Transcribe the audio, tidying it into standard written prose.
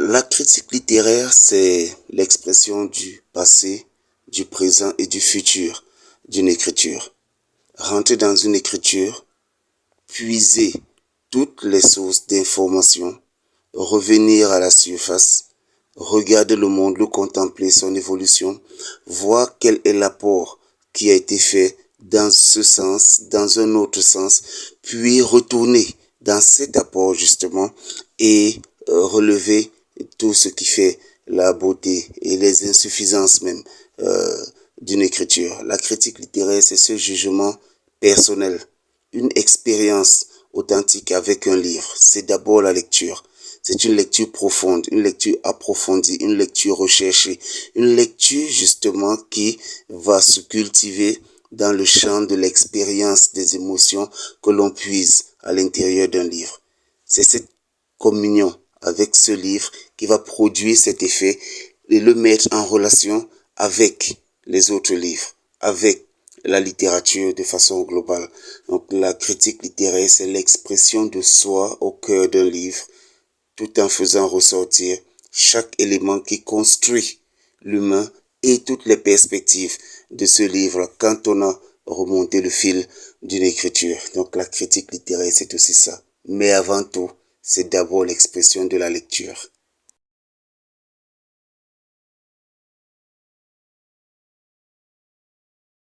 La critique littéraire, c'est l'expression du passé, du présent et du futur d'une écriture. Rentrer dans une écriture, puiser toutes les sources d'information, revenir à la surface, regarder le monde, le contempler, son évolution, voir quel est l'apport qui a été fait dans ce sens, dans un autre sens, puis retourner dans cet apport justement et relever tout ce qui fait la beauté et les insuffisances même d'une écriture. La critique littéraire, c'est ce jugement personnel, une expérience authentique avec un livre. C'est d'abord la lecture. C'est une lecture profonde, une lecture approfondie, une lecture recherchée, une lecture justement qui va se cultiver dans le champ de l'expérience des émotions que l'on puise à l'intérieur d'un livre. C'est cette communion avec ce livre qui va produire cet effet et le mettre en relation avec les autres livres, avec la littérature de façon globale. Donc la critique littéraire, c'est l'expression de soi au cœur d'un livre, tout en faisant ressortir chaque élément qui construit l'humain et toutes les perspectives de ce livre quand on a remonté le fil d'une écriture. Donc la critique littéraire, c'est aussi ça. Mais avant tout, c'est d'abord l'expression de la lecture.